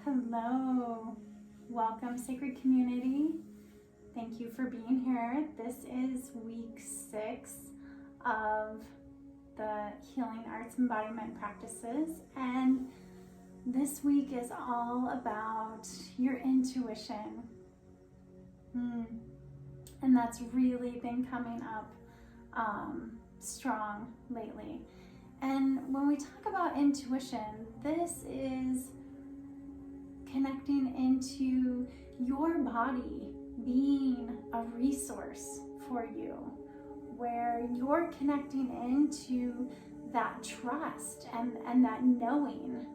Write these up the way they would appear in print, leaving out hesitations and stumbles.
Hello, welcome Sacred Community. Thank you for being here. This is week 6 of the Healing Arts Embodiment Practices, and this week is all about your intuition. And that's really been coming up strong lately. And when we talk about intuition, this is connecting into your body being a resource for you, where you're connecting into that trust and that knowing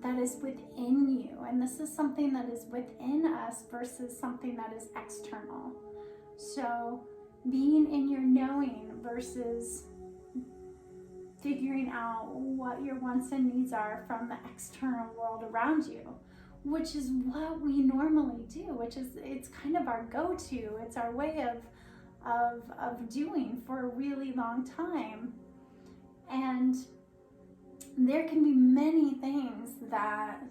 that is within you. And this is something that is within us versus something that is external. So being in your knowing versus figuring out what your wants and needs are from the external world around you, which is what we normally do, which is, it's kind of our go-to. It's our way of doing for a really long time. And there can be many things that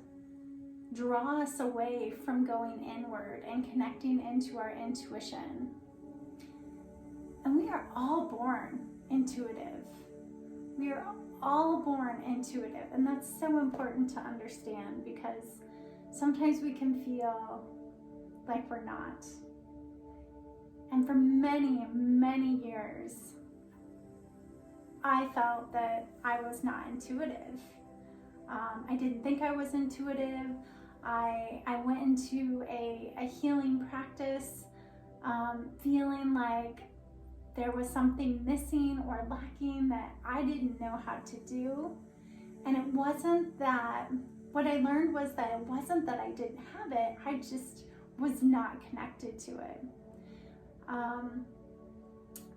draw us away from going inward and connecting into our intuition. And we are all born intuitive. We are all born intuitive, and that's so important to understand, because sometimes we can feel like we're not. And for many, many years, I felt that I was not intuitive. I didn't think I was intuitive. I went into a healing practice feeling like there was something missing or lacking that I didn't know how to do. And it wasn't that, what I learned was that it wasn't that I didn't have it, I just was not connected to it.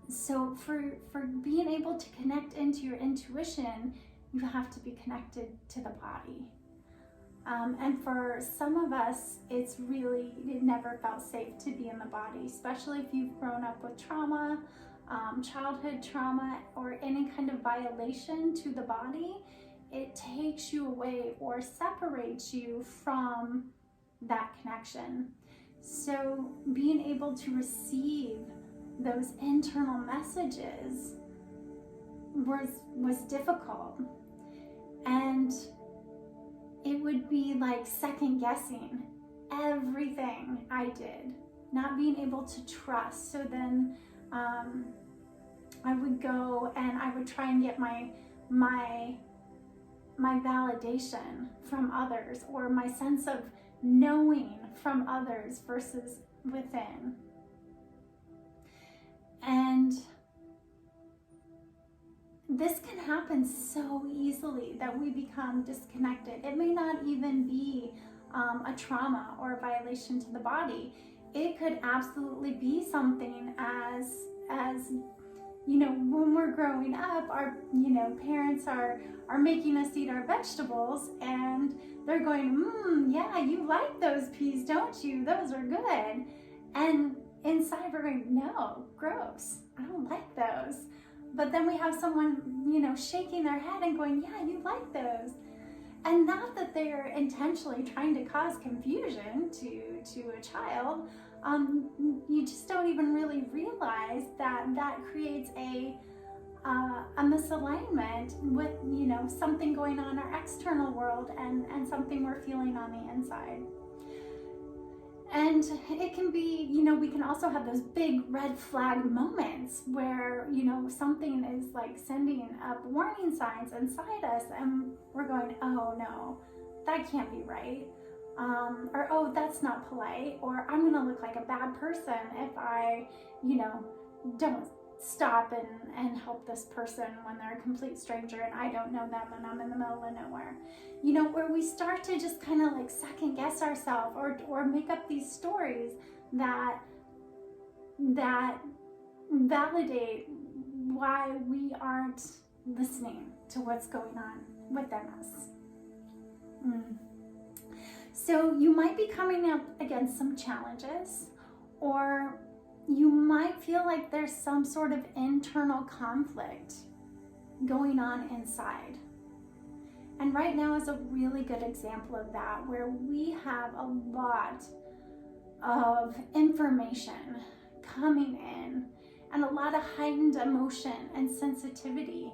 So for being able to connect into your intuition, you have to be connected to the body. And for some of us, it never felt safe to be in the body, especially if you've grown up with trauma, childhood trauma, or any kind of violation to the body. It takes you away or separates you from that connection. So being able to receive those internal messages was difficult. And it would be like second guessing everything I did, not being able to trust. So then I would go and I would try and get my validation from others, or my sense of knowing from others versus within. And this can happen so easily that we become disconnected. It may not even be a trauma or a violation to the body. It could absolutely be something as when we're growing up, our parents are making us eat our vegetables, and they're going, yeah, you like those peas, don't you? Those are good. And inside we're going, no, gross, I don't like those. But then we have someone, shaking their head and going, yeah, you like those. And not that they're intentionally trying to cause confusion to a child. You just don't even really realize that creates a misalignment with, something going on in our external world and something we're feeling on the inside. And it can be, we can also have those big red flag moments where, something is like sending up warning signs inside us, and we're going, oh no, that can't be right. Or, oh, that's not polite. Or I'm going to look like a bad person if I, don't stop and help this person when they're a complete stranger and I don't know them and I'm in the middle of nowhere. Where we start to just kind of like second guess ourselves or make up these stories that validate why we aren't listening to what's going on within us. So you might be coming up against some challenges, or you might feel like there's some sort of internal conflict going on inside. And right now is a really good example of that, where we have a lot of information coming in and a lot of heightened emotion and sensitivity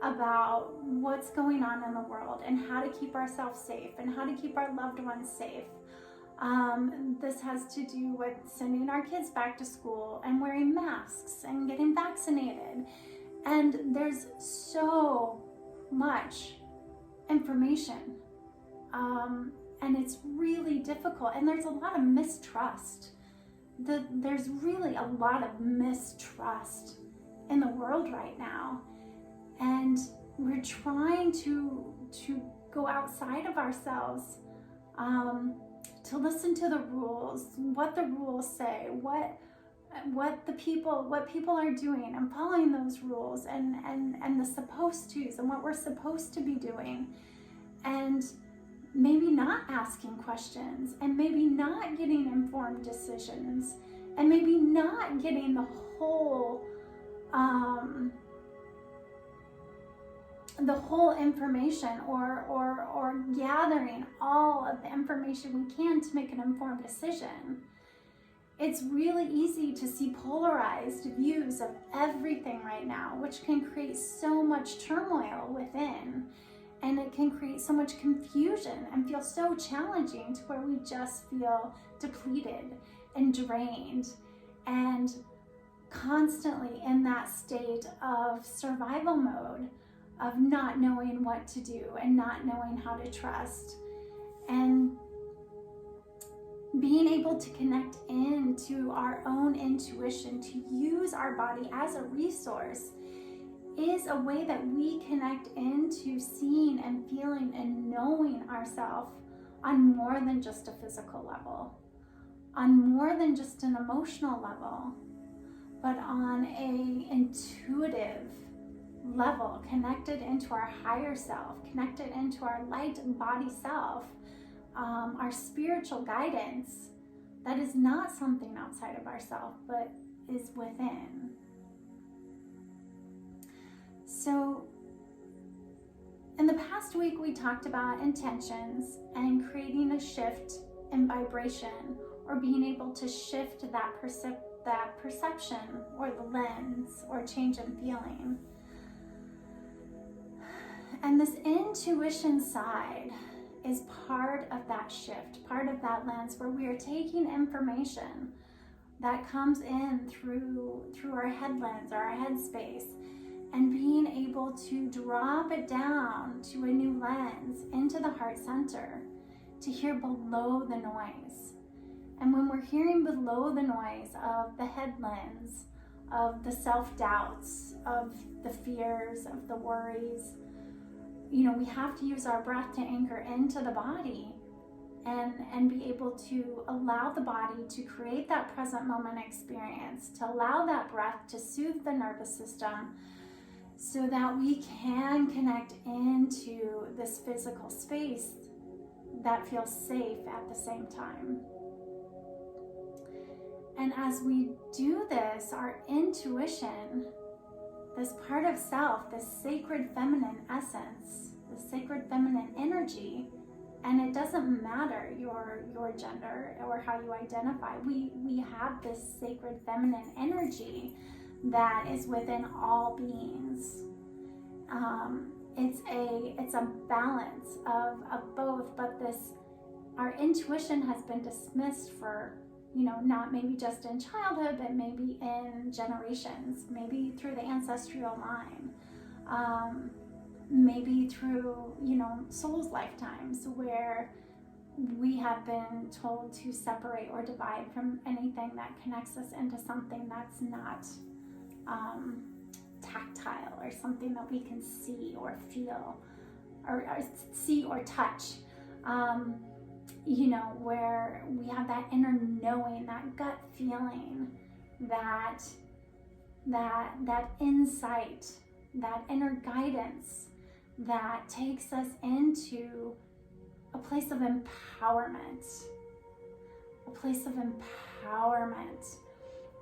about what's going on in the world and how to keep ourselves safe and how to keep our loved ones safe. This has to do with sending our kids back to school and wearing masks and getting vaccinated. And there's so much information. And it's really difficult. And there's a lot of mistrust. There's really a lot of mistrust in the world right now. And we're trying to go outside of ourselves, to listen to the rules, what the rules say, what people are doing, and following those rules, and the supposed tos, and what we're supposed to be doing, and maybe not asking questions, and maybe not getting informed decisions, and maybe not getting the whole information, or gathering all of the information we can to make an informed decision. It's really easy to see polarized views of everything right now, which can create so much turmoil within, and it can create so much confusion and feel so challenging, to where we just feel depleted and drained and constantly in that state of survival mode, of not knowing what to do and not knowing how to trust. And being able to connect into our own intuition, to use our body as a resource, is a way that we connect into seeing and feeling and knowing ourselves on more than just a physical level, on more than just an emotional level, but on a intuitive level, connected into our higher self, connected into our light body self, our spiritual guidance that is not something outside of ourselves, but is within. So in the past week, we talked about intentions and creating a shift in vibration, or being able to shift that perception, or the lens, or change in feeling. And this intuition side is part of that shift, part of that lens, where we are taking information that comes in through our head lens, or our head space, and being able to drop it down to a new lens into the heart center, to hear below the noise. And when we're hearing below the noise of the head lens, of the self-doubts, of the fears, of the worries, we have to use our breath to anchor into the body, and be able to allow the body to create that present moment experience, to allow that breath to soothe the nervous system, so that we can connect into this physical space that feels safe at the same time. And as we do this, our intuition, this part of self, this sacred feminine essence, the sacred feminine energy, and it doesn't matter your gender or how you identify, we have this sacred feminine energy that is within all beings. It's a balance of both, but our intuition has been dismissed for, not maybe just in childhood, but maybe in generations, maybe through the ancestral line, maybe through, souls' lifetimes, where we have been told to separate or divide from anything that connects us into something that's not tactile, or something that we can see or feel, or see or touch. Where we have that inner knowing, that gut feeling, that insight, that inner guidance that takes us into a place of empowerment,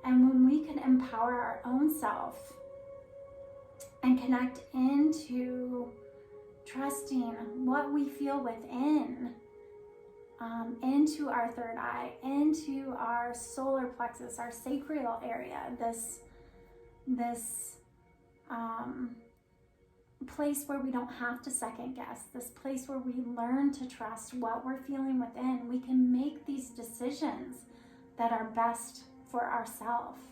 And when we can empower our own self and connect into trusting what we feel within, into our third eye, into our solar plexus, our sacral area, this place where we don't have to second guess, this place where we learn to trust what we're feeling within. We can make these decisions that are best for ourselves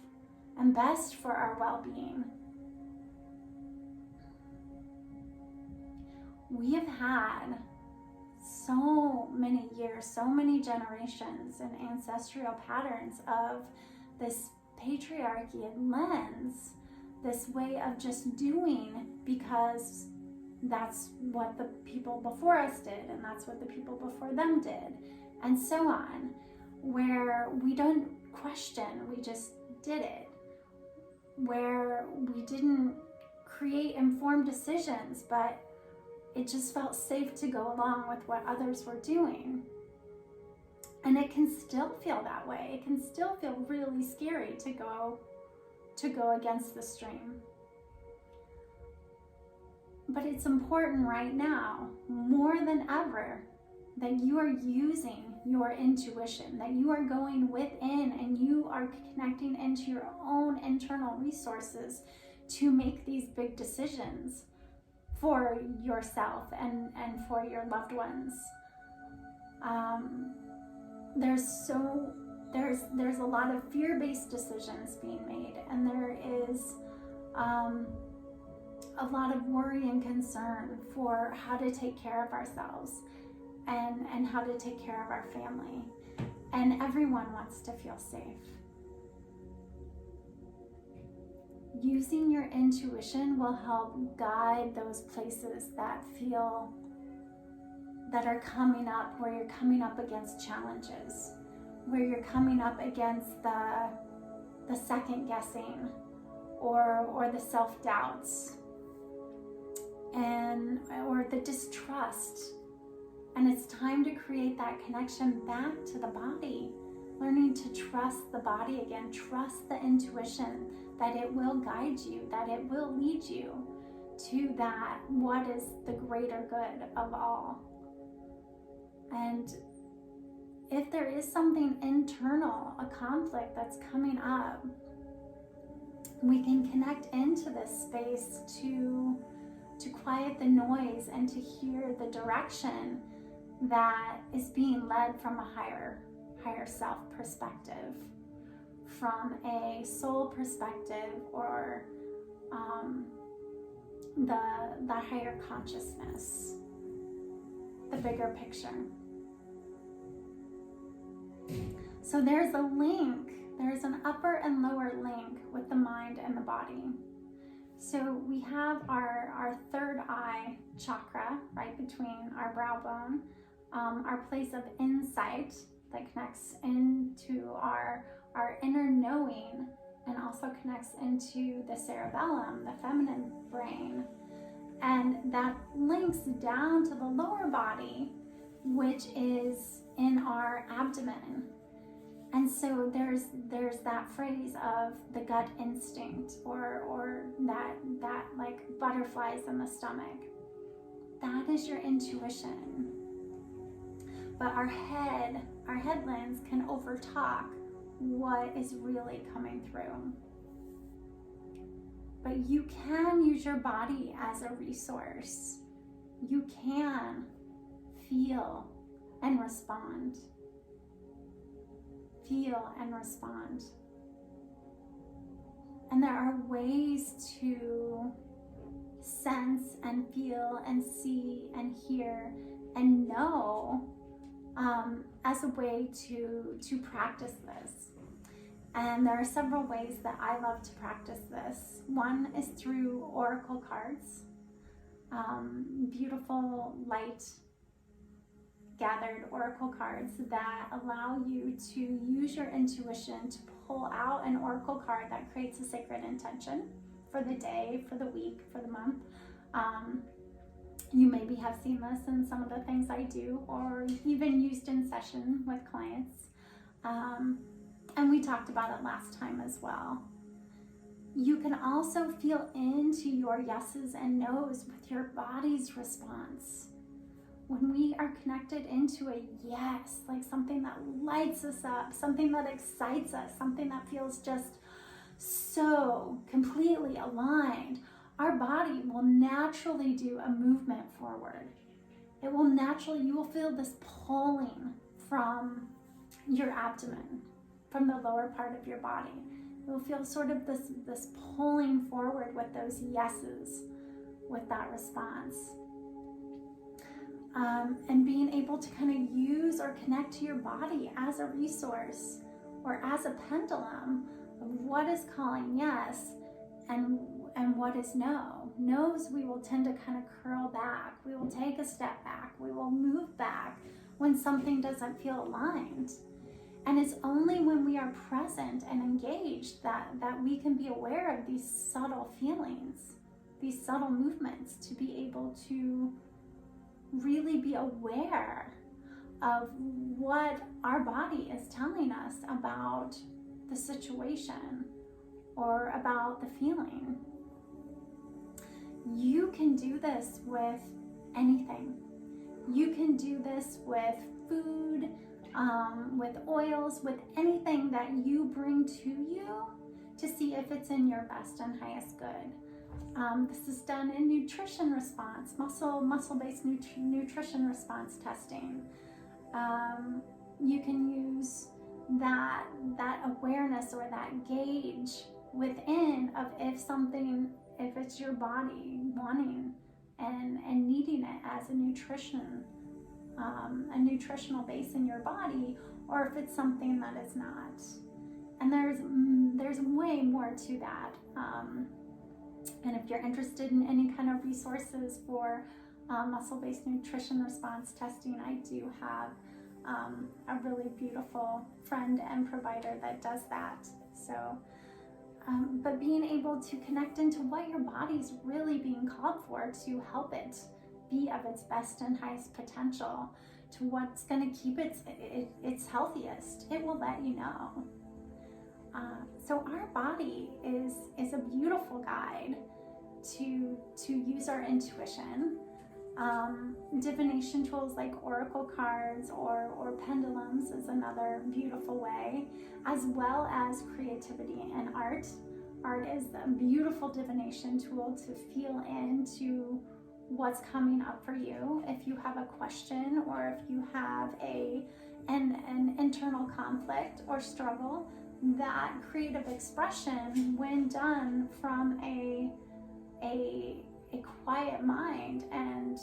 and best for our well-being. We have had so many years, so many generations and ancestral patterns of this patriarchy and lens, this way of just doing because that's what the people before us did and that's what the people before them did, and so on, where we don't question, we just did it, where we didn't create informed decisions, but it just felt safe to go along with what others were doing. And it can still feel that way. It can still feel really scary to go against the stream. But it's important right now, more than ever, that you are using your intuition, that you are going within and you are connecting into your own internal resources to make these big decisions for yourself and for your loved ones. There's a lot of fear-based decisions being made, and there is a lot of worry and concern for how to take care of ourselves and how to take care of our family. And everyone wants to feel safe. Using your intuition will help guide those places that are coming up, where you're coming up against challenges, where you're coming up against the second guessing or the self-doubts or the distrust. And it's time to create that connection back to the body, learning to trust the body again, trust the intuition, that it will guide you, that it will lead you to that what is the greater good of all. And if there is something internal, a conflict that's coming up, we can connect into this space to quiet the noise and to hear the direction that is being led from a higher self perspective, from a soul perspective, or the higher consciousness, the bigger picture. So there's a link, there's an upper and lower link with the mind and the body. So we have our third eye chakra right between our brow bone, our place of insight that connects into our inner knowing and also connects into the cerebellum, the feminine brain. And that links down to the lower body, which is in our abdomen. And so there's that phrase of the gut instinct, or that like butterflies in the stomach. That is your intuition. But our head lens can overtalk what is really coming through. But you can use your body as a resource. You can feel and respond. Feel and respond. And there are ways to sense and feel and see and hear and know as a way to practice this. And there are several ways that I love to practice this. One is through oracle cards, beautiful light gathered oracle cards that allow you to use your intuition to pull out an oracle card that creates a sacred intention for the day, for the week, for the month. You maybe have seen this in some of the things I do, or even used in session with clients. And we talked about it last time as well. You can also feel into your yeses and nos with your body's response. When we are connected into a yes, like something that lights us up, something that excites us, something that feels just so completely aligned, our body will naturally do a movement forward. It will naturally, you will feel this pulling from your abdomen, from the lower part of your body. You'll feel sort of this pulling forward with those yeses, with that response. And being able to kind of use or connect to your body as a resource or as a pendulum of what is calling yes and what is no. No's, we will tend to kind of curl back. We will take a step back. We will move back when something doesn't feel aligned. And it's only when we are present and engaged that we can be aware of these subtle feelings, these subtle movements, to be able to really be aware of what our body is telling us about the situation or about the feeling. You can do this with anything. You can do this with food, with oils, with anything that you bring to you to see if it's in your best and highest good. This is done in nutrition response, muscle-based nutrition response testing. You can use that awareness or that gauge within of if it's your body wanting and needing it as a nutritional base in your body, or if it's something that is not. And there's way more to that. And if you're interested in any kind of resources for muscle-based nutrition response testing, I do have a really beautiful friend and provider that does that. So, but being able to connect into what your body's really being called for to help it be of its best and highest potential, to what's going to keep its healthiest, it will let you know. So our body is a beautiful guide to use our intuition. Divination tools like oracle cards or pendulums is another beautiful way, as well as creativity and art. Art is a beautiful divination tool to feel into what's coming up for you. If you have a question, or if you have an internal conflict or struggle, that creative expression, when done from a quiet mind and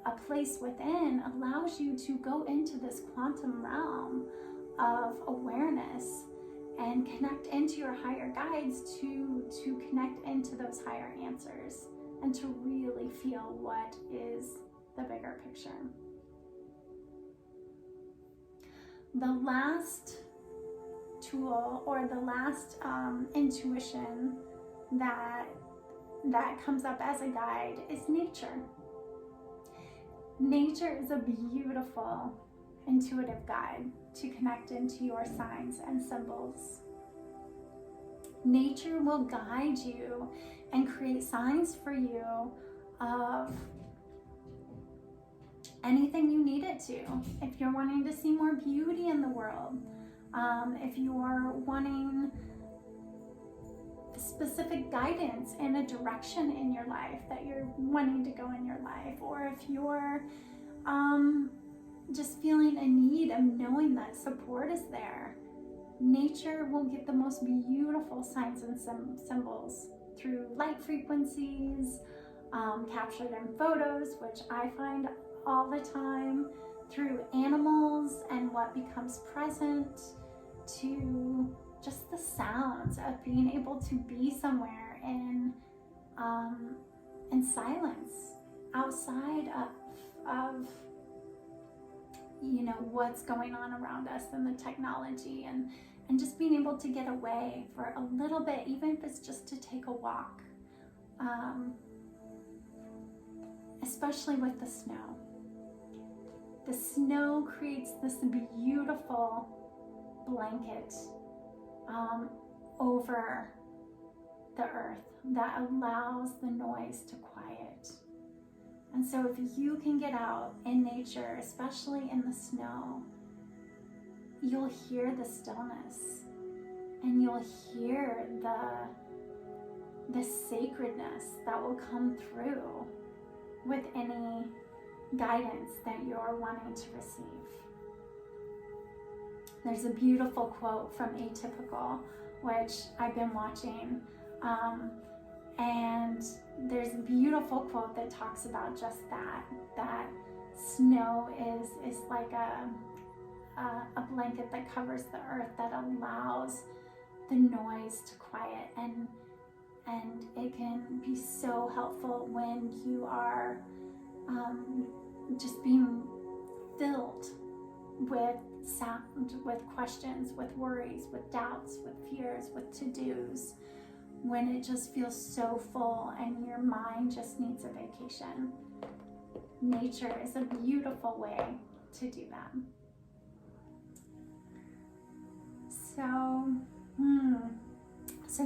a place within, allows you to go into this quantum realm of awareness and connect into your higher guides to connect into those higher answers and to really feel what is the bigger picture. The last tool or the last intuition that comes up as a guide is nature. Nature is a beautiful intuitive guide to connect into your signs and symbols. Nature will guide you and create signs for you of anything you need it to. If you're wanting to see more beauty in the world, if you're wanting specific guidance in a direction in your life that you're wanting to go in your life, or if you're just feeling a need of knowing that support is there, nature will give the most beautiful signs and symbols through light frequencies, captured in photos, which I find all the time, through animals and what becomes present, to just the sounds of being able to be somewhere in silence, outside of what's going on around us and the technology, and just being able to get away for a little bit, even if it's just to take a walk, especially with the snow. The snow creates this beautiful blanket over the earth, that allows the noise to quiet. And so if you can get out in nature, especially in the snow, you'll hear the stillness, and you'll hear the sacredness that will come through with any guidance that you're wanting to receive. There's a beautiful quote from Atypical, which I've been watching, and there's a beautiful quote that talks about just that snow is like a blanket that covers the earth, that allows the noise to quiet, and it can be so helpful when you are just being filled with sound, with questions, with worries, with doubts, with fears, with to-dos, when it just feels so full and your mind just needs a vacation. Nature is a beautiful way to do that. So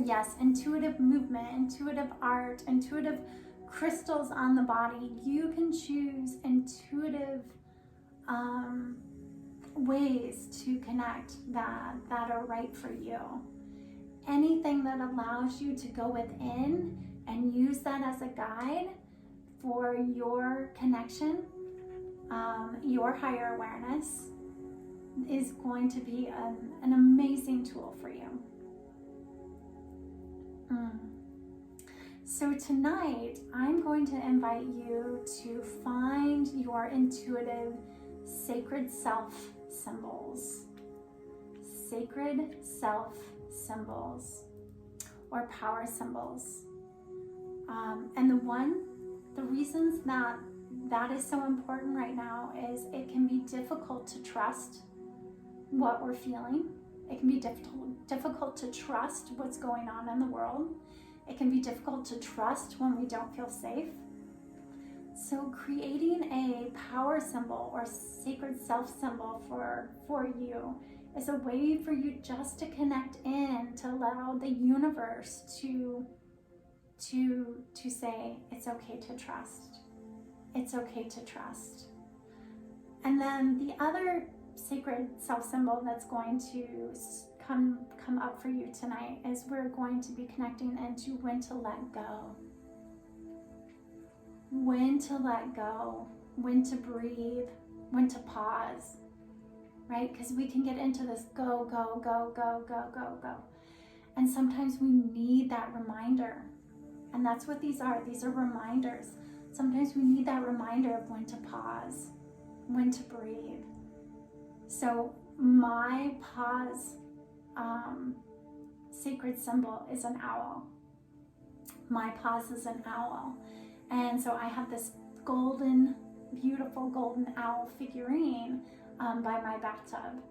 yes, intuitive movement, intuitive art, intuitive crystals on the body. You can choose intuitive ways to connect that are right for you. Anything that allows you to go within and use that as a guide for your connection, your higher awareness, is going to be an amazing tool for you. So tonight, I'm going to invite you to find your intuitive sacred self symbols. Sacred self symbols or power symbols. And the reasons that is so important right now is it can be difficult to trust what we're feeling. It can be difficult to trust what's going on in the world. It can be difficult to trust when we don't feel safe. So creating a power symbol or sacred self symbol for you is a way for you just to connect in, to allow the universe to say it's okay to trust. It's okay to trust. And then the other sacred self symbol that's going to come up for you tonight is we're going to be connecting into when to let go. When to let go, when to breathe, when to pause, right? Because we can get into this go, go, go, go, go, go, go. And sometimes we need that reminder. And that's what these are. These are reminders. Sometimes we need that reminder of when to pause, when to breathe. So my pause sacred symbol is an owl. My pause is an owl. And so I have this beautiful golden owl figurine by my bathtub.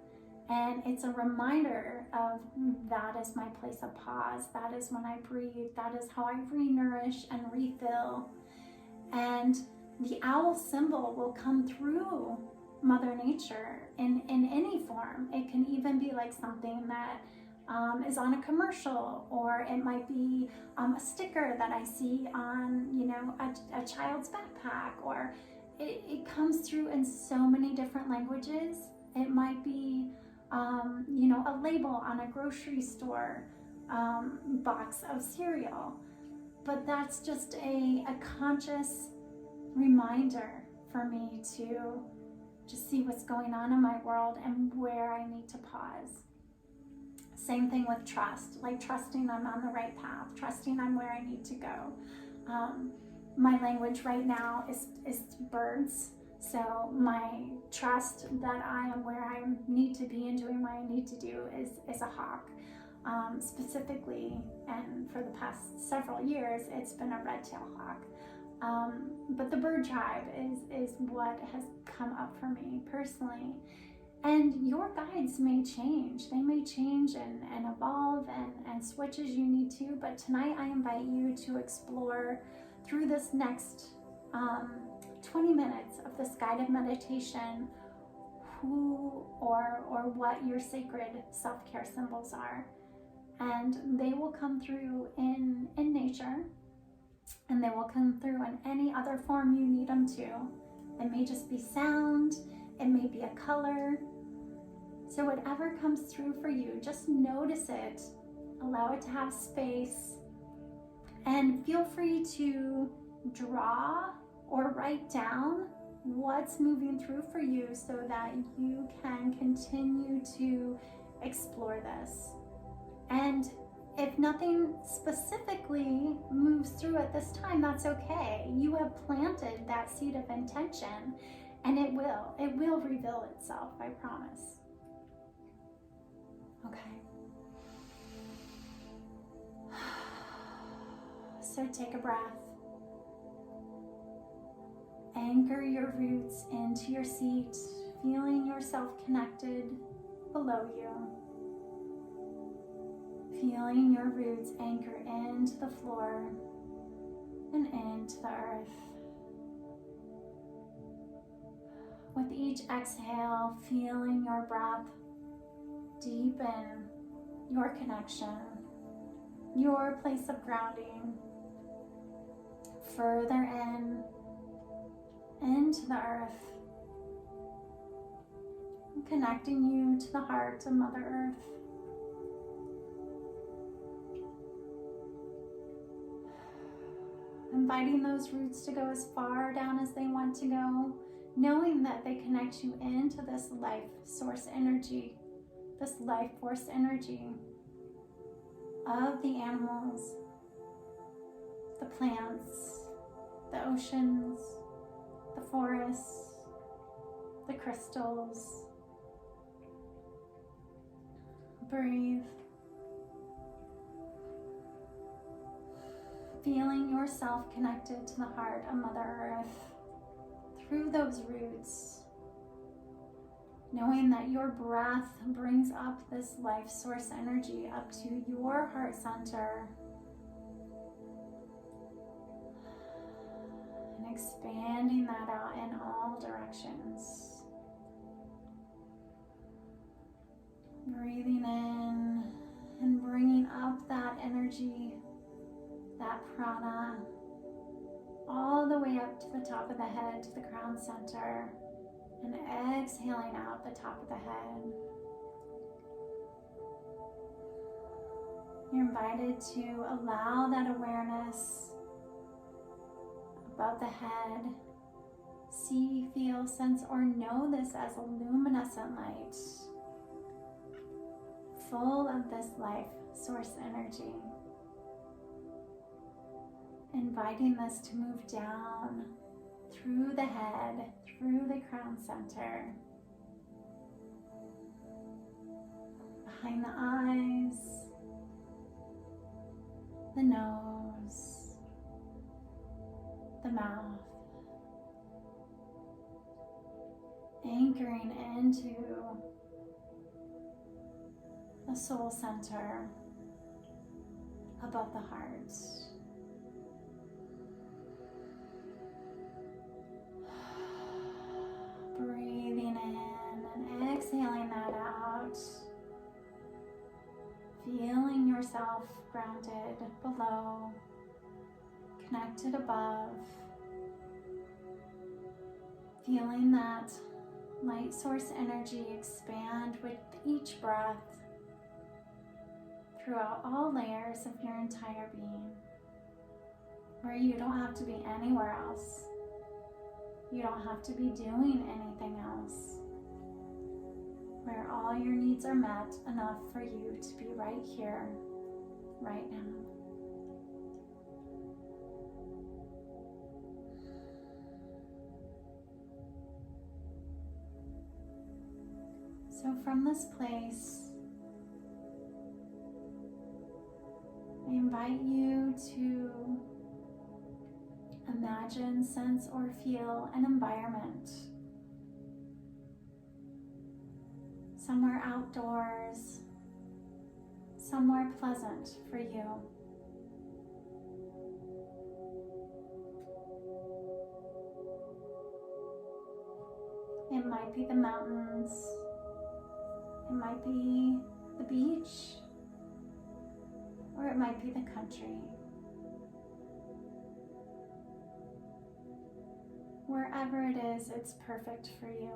And it's a reminder of that is my place of pause. That is when I breathe. That is how I re-nourish and refill. And the owl symbol will come through Mother Nature in any form. It can even be like something that is on a commercial, or it might be a sticker that I see on, a child's backpack, or it comes through in so many different languages. It might be, a label on a grocery store box of cereal, but that's just a conscious reminder for me to just see what's going on in my world and where I need to pause. Same thing with trust, like trusting I'm on the right path, trusting I'm where I need to go. My language right now is birds. So my trust that I am where I need to be and doing what I need to do is a hawk. Specifically, and for the past several years, it's been a red-tailed hawk. But the bird tribe is what has come up for me personally. And your guides may change. They may change and evolve and switch as you need to. But tonight I invite you to explore through this next 20 minutes of this guided meditation who or what your sacred self-care symbols are. And they will come through in nature, and they will come through in any other form you need them to. It may just be sound, it may be a color. So whatever comes through for you, just notice it, allow it to have space, and feel free to draw or write down what's moving through for you so that you can continue to explore this. And if nothing specifically moves through at this time, that's okay. You have planted that seed of intention, and it will reveal itself, I promise. Okay. So take a breath. Anchor your roots into your seat, feeling yourself connected below you. Feeling your roots anchor into the floor and into the earth. With each exhale, feeling your breath deepen your connection, your place of grounding, further into the earth, connecting you to the heart of Mother Earth. Inviting those roots to go as far down as they want to go, knowing that they connect you into this life source energy, this life force energy of the animals, the plants, the oceans, the forests, the crystals. Breathe. Feeling yourself connected to the heart of Mother Earth through those roots. Knowing that your breath brings up this life source energy up to your heart center. And expanding that out in all directions. Breathing in and bringing up that energy, that prana, all the way up to the top of the head, to the crown center, and exhaling out the top of the head. You're invited to allow that awareness above the head. See, feel, sense, or know this as a luminescent light, full of this life source energy. Inviting this to move down through the head, through the crown center, behind the eyes, the nose, the mouth, anchoring into the soul center above the heart. Breathing in and exhaling that out. Feeling yourself grounded below, connected above. Feeling that light source energy expand with each breath throughout all layers of your entire being, where you don't have to be anywhere else. You don't have to be doing anything else, where all your needs are met enough for you to be right here, right now. So from this place, I invite you to imagine, sense, or feel an environment. Somewhere outdoors, somewhere pleasant for you. It might be the mountains, it might be the beach, it might be the country. Wherever it is, it's perfect for you.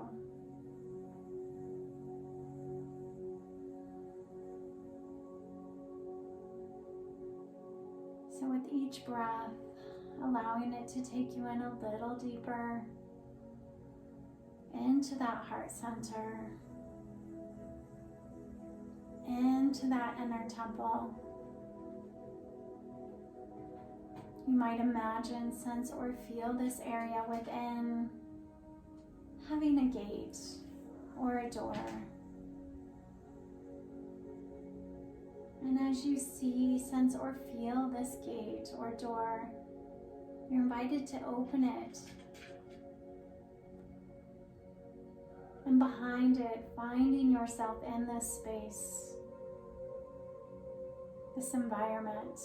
So with each breath, allowing it to take you in a little deeper into that heart center, into that inner temple. You might imagine, sense, or feel this area within having a gate or a door. And as you see, sense, or feel this gate or door, you're invited to open it. And behind it, finding yourself in this space, this environment.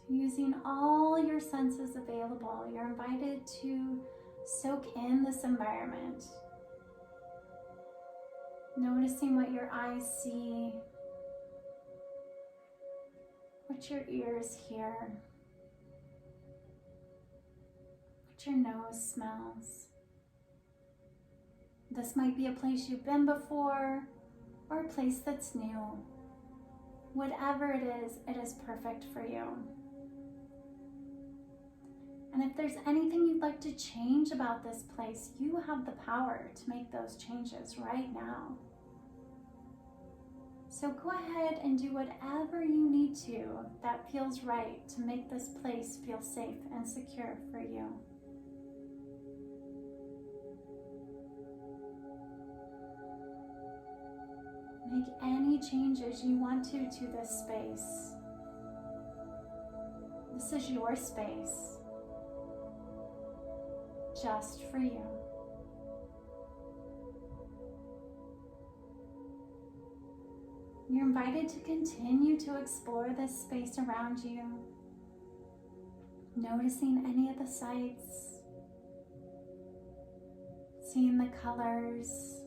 Using all your senses available, you're invited to soak in this environment. Noticing what your eyes see, what your ears hear, what your nose smells. This might be a place you've been before or a place that's new. Whatever it is perfect for you. And if there's anything you'd like to change about this place, you have the power to make those changes right now. So go ahead and do whatever you need to that feels right to make this place feel safe and secure for you. Make any changes you want to this space. This is your space. Just for you. You're invited to continue to explore this space around you, noticing any of the sights, seeing the colors,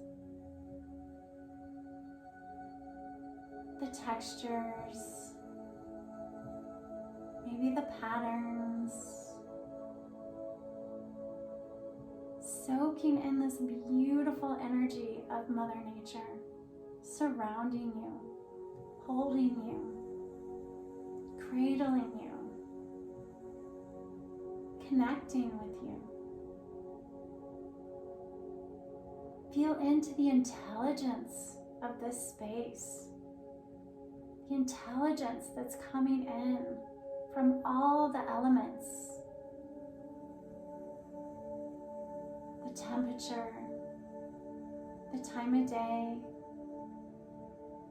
the textures, maybe the patterns. Soaking in this beautiful energy of Mother Nature, surrounding you, holding you, cradling you, connecting with you. Feel into the intelligence of this space, the intelligence that's coming in from all the elements. The temperature, the time of day,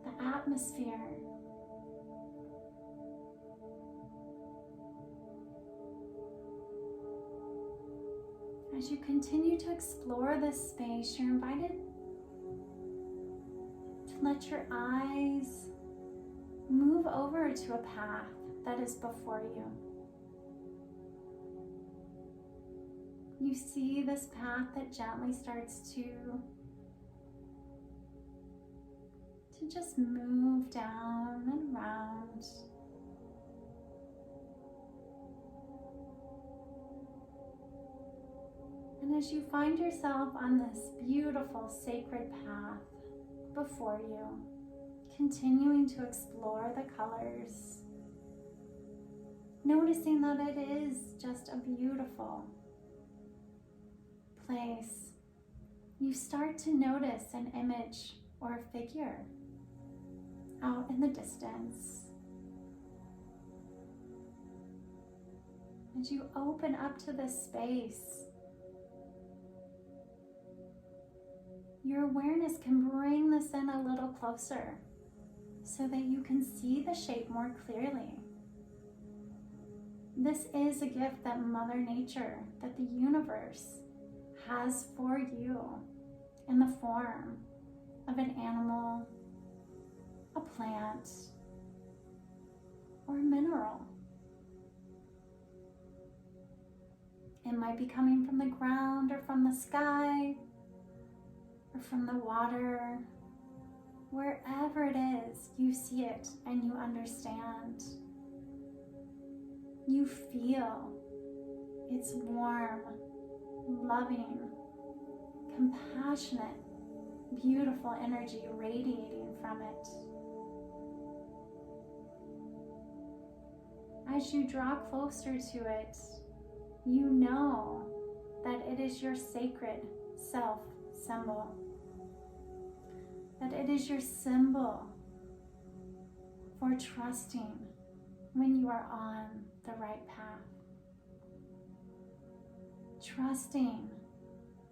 the atmosphere. As you continue to explore this space, you're invited to let your eyes move over to a path that is before you. You see this path that gently starts to just move down and around. And as you find yourself on this beautiful sacred path before you, continuing to explore the colors, noticing that it is just a beautiful place, you start to notice an image or a figure out in the distance. As you open up to this space, your awareness can bring this in a little closer so that you can see the shape more clearly. This is a gift that Mother Nature, that the universe has for you in the form of an animal, a plant, or a mineral. It might be coming from the ground or from the sky or from the water. Wherever it is, you see it and you understand. You feel its warm, loving, compassionate, beautiful energy radiating from it. As you draw closer to it, you know that it is your sacred self symbol. That it is your symbol for trusting when you are on the right path. Trusting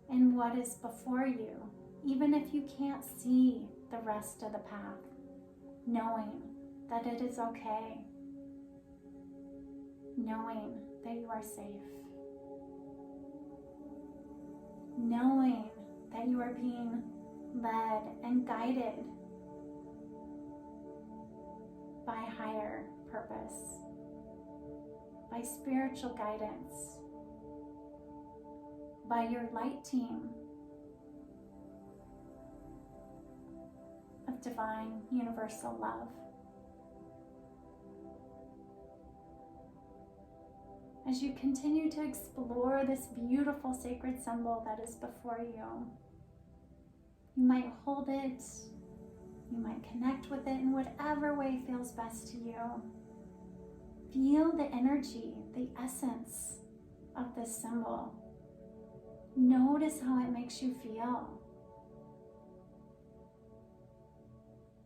in what is before you, even if you can't see the rest of the path. Knowing that it is okay. Knowing that you are safe. Knowing that you are being led and guided by higher purpose, by spiritual guidance, by your light team of divine universal love. As you continue to explore this beautiful sacred symbol that is before you, you might hold it, you might connect with it in whatever way feels best to you. Feel the energy, the essence of this symbol. Notice how it makes you feel.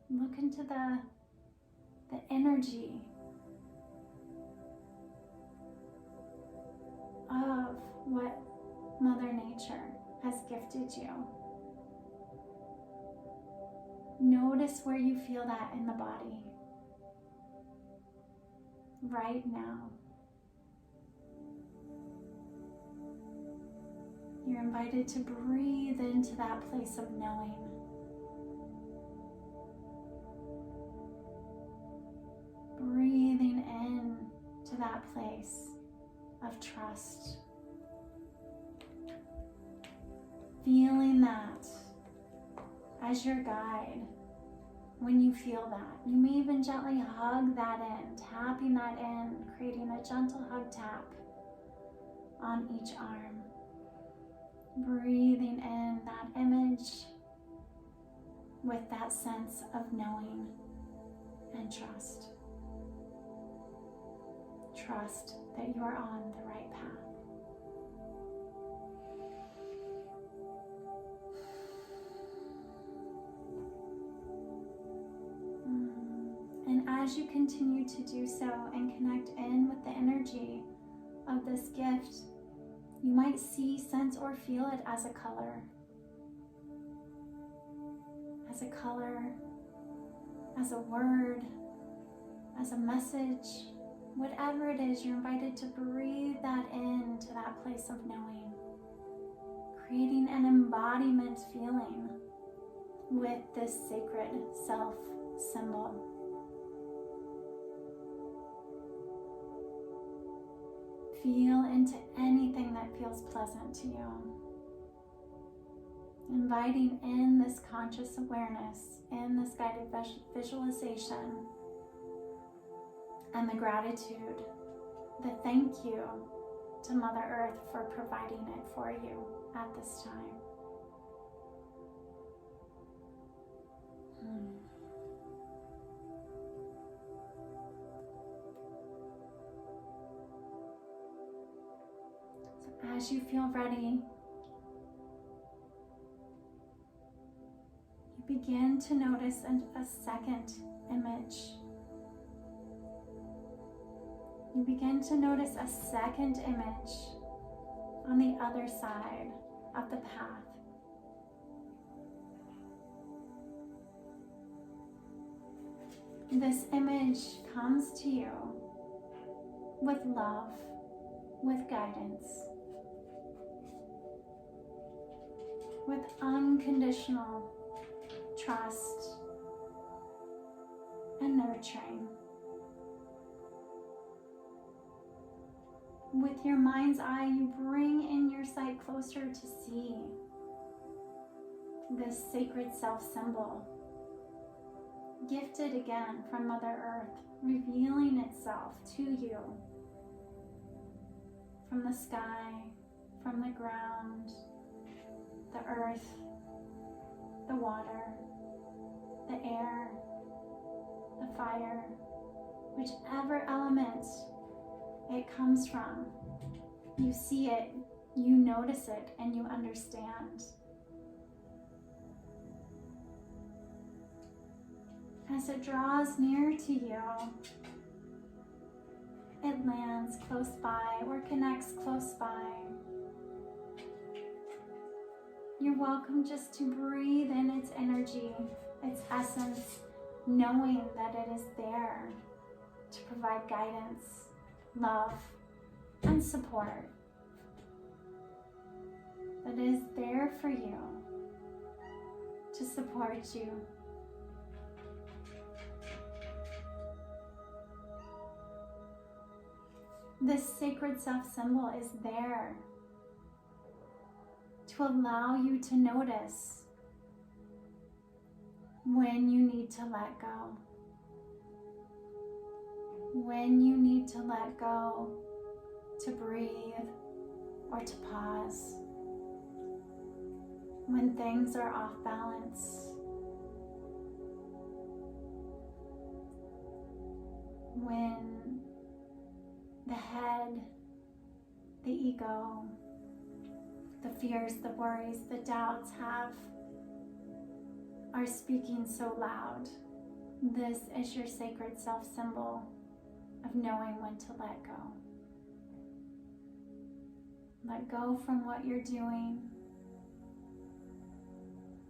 Look into the energy of what Mother Nature has gifted you. Notice where you feel that in the body right now. You're invited to breathe into that place of knowing. Breathing in to that place of trust. Feeling that as your guide. When you feel that, you may even gently hug that in, tapping that in, creating a gentle hug tap on each arm. Breathing in that image with that sense of knowing and trust. Trust that you are on the right path. And as you continue to do so and connect in with the energy of this gift, you might see, sense, or feel it as a color. As a color, as a word, as a message, whatever it is, you're invited to breathe that into that place of knowing, creating an embodiment feeling with this sacred self symbol. Feel into anything that feels pleasant to you. Inviting in this conscious awareness, in this guided visualization, and the gratitude, the thank you to Mother Earth for providing it for you at this time. As you feel ready, you begin to notice a second image. You begin to notice a second image on the other side of the path. This image comes to you with love, with guidance, with unconditional trust and nurturing, with your mind's eye, you bring in your sight closer to see this sacred self symbol, gifted again from Mother Earth, revealing itself to you from the sky, from the ground, the earth, the water, the air, the fire, whichever element it comes from. You see it, you notice it, and you understand. As it draws near to you, it lands close by or connects close by. You're welcome just to breathe in its energy, its essence, knowing that it is there to provide guidance, love, and support. That is there for you to support you. This sacred self symbol is there to allow you to notice when you need to let go. When you need to let go, to breathe or to pause. When things are off balance. When the head, the ego, the fears, the worries, the doubts are speaking so loud. This is your sacred self symbol of knowing when to let go. Let go from what you're doing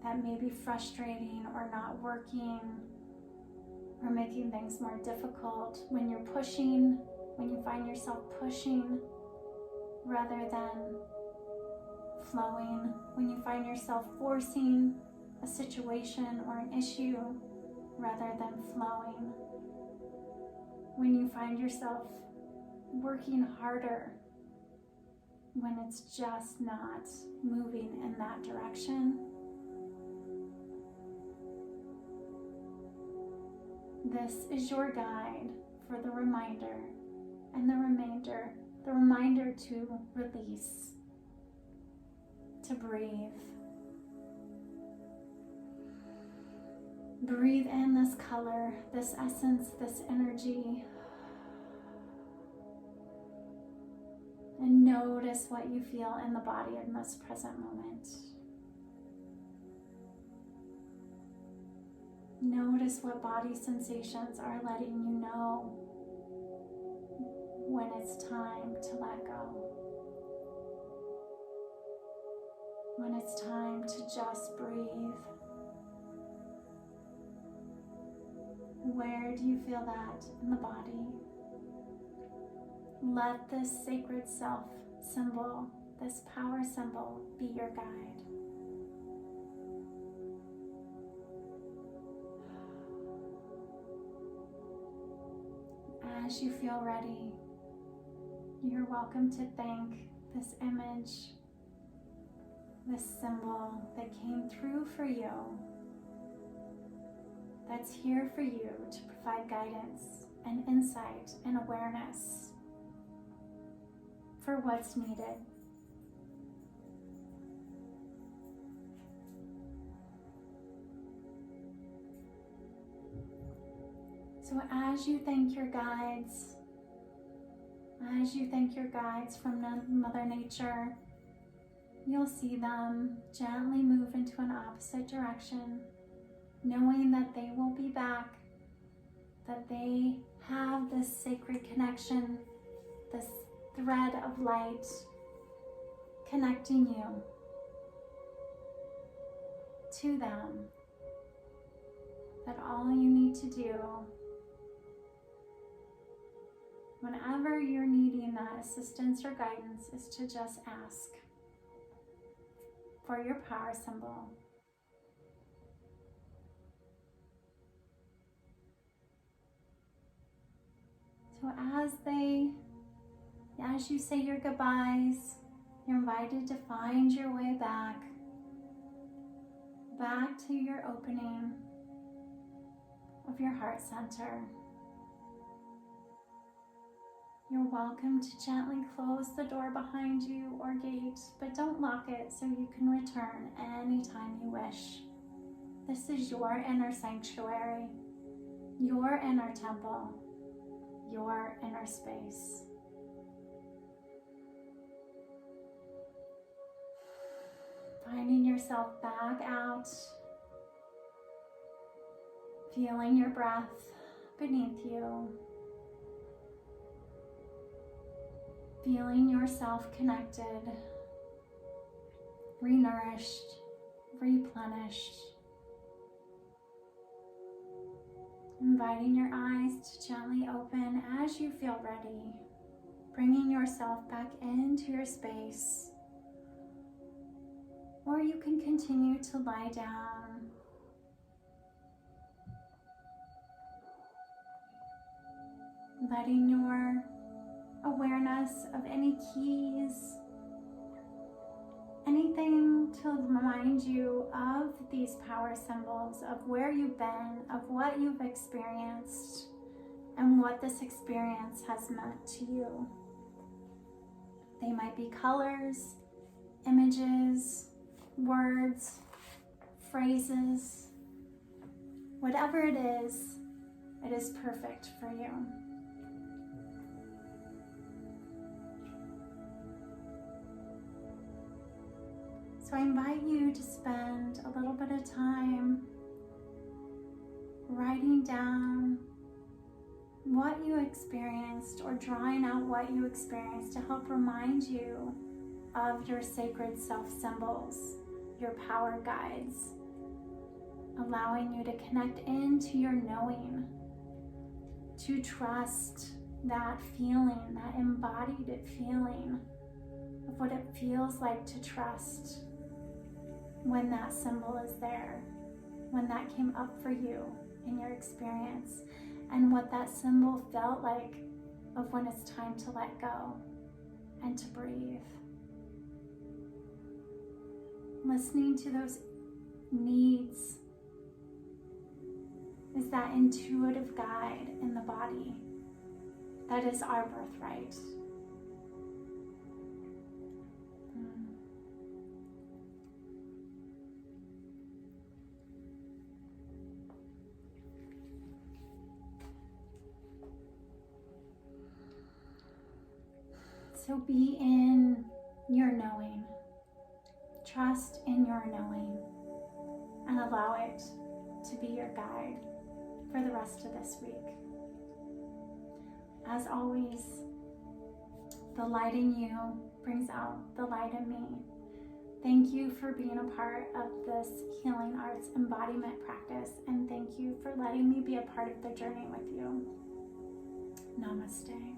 that may be frustrating or not working or making things more difficult. When you're pushing, when you find yourself pushing rather than flowing, when you find yourself forcing a situation or an issue rather than flowing, when you find yourself working harder when it's just not moving in that direction. This is your guide for the reminder and the reminder to release, to breathe. Breathe in this color, this essence, this energy, and notice what you feel in the body in this present moment. Notice what body sensations are letting you know when it's time to let go. When it's time to just breathe. Where do you feel that in the body? Let this sacred self symbol, this power symbol, be your guide. As you feel ready, you're welcome to thank this image, this symbol that came through for you, that's here for you to provide guidance and insight and awareness for what's needed. So as you thank your guides, from Mother Nature, you'll see them gently move into an opposite direction, knowing that they will be back, that they have this sacred connection, this thread of light connecting you to them, that all you need to do whenever you're needing that assistance or guidance is to just ask for your power symbol. So as you say your goodbyes, you're invited to find your way back to your opening of your heart center. You're welcome to gently close the door behind you or gate, but don't lock it so you can return anytime you wish. This is your inner sanctuary, your inner temple, your inner space. Finding yourself back out, feeling your breath beneath you, feeling yourself connected, renourished, replenished. Inviting your eyes to gently open as you feel ready, bringing yourself back into your space. Or you can continue to lie down. Letting your awareness of any keys, anything to remind you of these power symbols, of where you've been, of what you've experienced, and what this experience has meant to you. They might be colors, images, words, phrases. Whatever it is perfect for you. So I invite you to spend a little bit of time writing down what you experienced or drawing out what you experienced to help remind you of your sacred self symbols, your power guides, allowing you to connect into your knowing, to trust that feeling, that embodied feeling of what it feels like to trust when that symbol is there, when that came up for you in your experience, and what that symbol felt like of when it's time to let go and to breathe. Listening to those needs is that intuitive guide in the body that is our birthright. So be in your knowing. Trust in your knowing and allow it to be your guide for the rest of this week. As always, the light in you brings out the light in me. Thank you for being a part of this Healing Arts Embodiment Practice, and thank you for letting me be a part of the journey with you. Namaste.